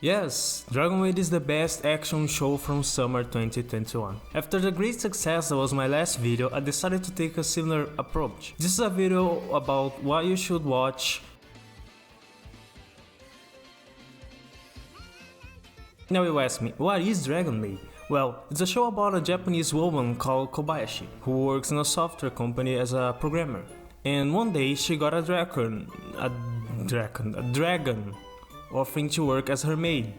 Yes, Dragon Maid is the best action show from summer 2021. After the great success that was my last video, I decided to take a similar approach. This is a video about what you should watch. Now you ask me, what is Dragon Maid? Well, it's a show about a Japanese woman called Kobayashi, who works in a software company as a programmer. And one day she got a dragon offering to work as her maid.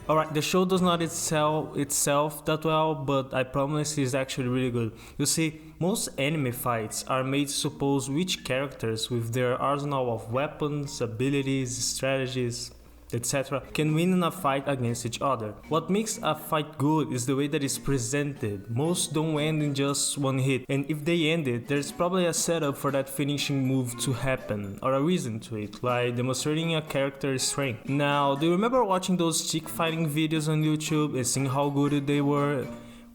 Alright, the show does not itself that well, but I promise it's actually really good. You see, most anime fights are made to suppose which characters with their arsenal of weapons, abilities, strategies, etc. can win in a fight against each other. What makes a fight good is the way that it's presented. Most don't end in just one hit, and if they end it, there's probably a setup for that finishing move to happen, or a reason to it, like demonstrating a character's strength. Now, do you remember watching those chick fighting videos on YouTube and seeing how good they were?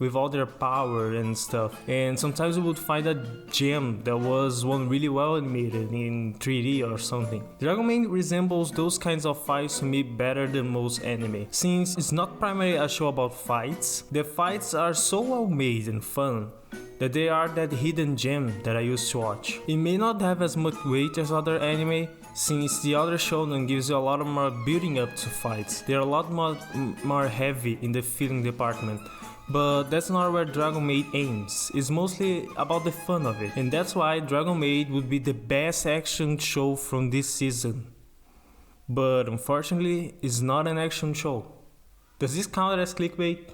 With all their power and stuff, and sometimes we would find a gem that was one really well animated in 3D or something. Dragon Maid resembles those kinds of fights to me better than most anime. Since it's not primarily a show about fights, the fights are so well made and fun that they are that hidden gem that I used to watch. It may not have as much weight as other anime, since the other shonen gives you a lot more building up to fights. They're a lot more heavy in the feeling department. But that's not where Dragon Maid aims. It's mostly about the fun of it. And that's why Dragon Maid would be the best action show from this season. But unfortunately, it's not an action show. Does this count as clickbait?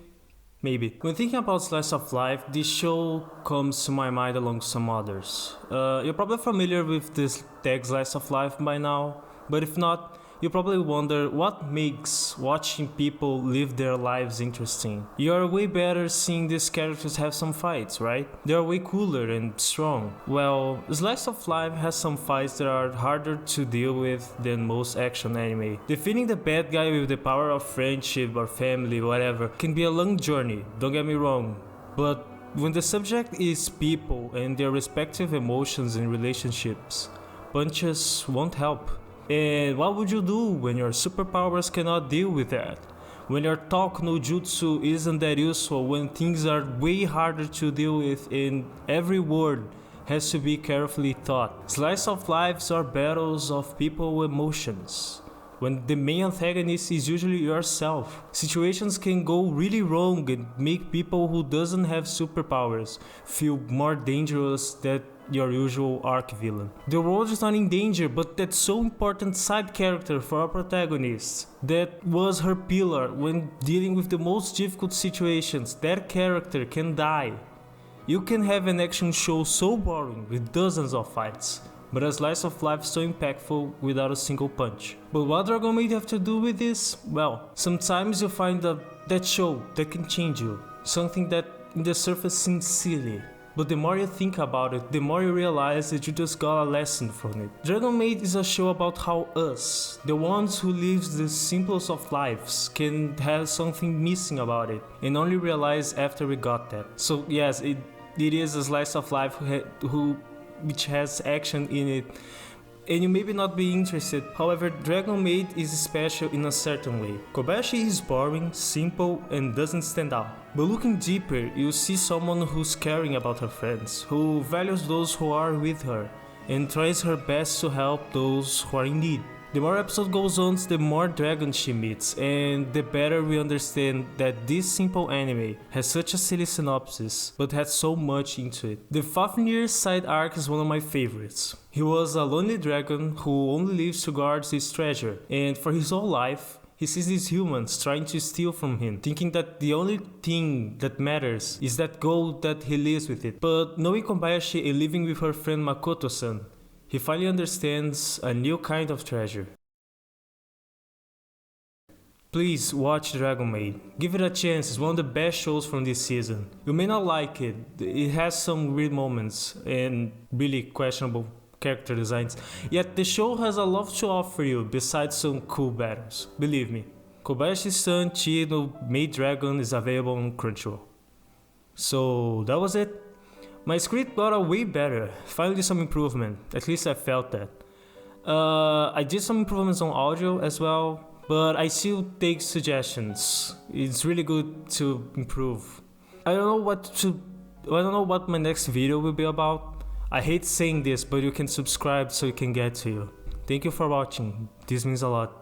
Maybe. When thinking about slice of life, this show comes to my mind along some others. You're probably familiar with this tag slice of life by now, but if not, you probably wonder what makes watching people live their lives interesting. You're way better seeing these characters have some fights, right? They're way cooler and strong. Well, Slice of Life has some fights that are harder to deal with than most action anime. Defeating the bad guy with the power of friendship or family, whatever, can be a long journey, don't get me wrong. But when the subject is people and their respective emotions and relationships, punches won't help. And what would you do when your superpowers cannot deal with that? When your talk no jutsu isn't that useful, when things are way harder to deal with and every word has to be carefully thought. Slice of lives are battles of people emotions. When the main antagonist is usually yourself. Situations can go really wrong and make people who doesn't have superpowers feel more dangerous than your usual arc villain. The world is not in danger, but that so important side character for our protagonist, that was her pillar when dealing with the most difficult situations, that character can die. You can have an action show so boring with dozens of fights, but a slice of life so impactful without a single punch. But what Dragon Maid have to do with this? Well, sometimes you find that show that can change you, something that in the surface seems silly. But the more you think about it, the more you realize that you just got a lesson from it. Dragon Maid is a show about how us, the ones who live the simplest of lives, can have something missing about it and only realize after we got that. So yes, it is a slice of life which has action in it, and you maybe not be interested. However, Dragon Maid is special in a certain way. Kobayashi is boring, simple, and doesn't stand out. But looking deeper, you see someone who's caring about her friends, who values those who are with her, and tries her best to help those who are in need. The more episode goes on, the more dragons she meets, and the better we understand that this simple anime has such a silly synopsis, but has so much into it. The Fafnir side arc is one of my favorites. He was a lonely dragon who only lives to guard his treasure, and for his whole life, he sees these humans trying to steal from him, thinking that the only thing that matters is that gold that he lives with it. But knowing Kobayashi and living with her friend Makoto-san, he finally understands a new kind of treasure. Please watch Dragon Maid. Give it a chance, it's one of the best shows from this season. You may not like it, it has some weird moments and really questionable character designs, yet the show has a lot to offer you besides some cool battles. Believe me, Kobayashi-san Chino Maid Dragon is available on Crunchyroll. So that was it. My script got a way better, finally some improvement, at least I felt that. I did some improvements on audio as well, but I still take suggestions. It's really good to improve. I don't know what my next video will be about. I hate saying this, but you can subscribe so it can get to you. Thank you for watching. This means a lot.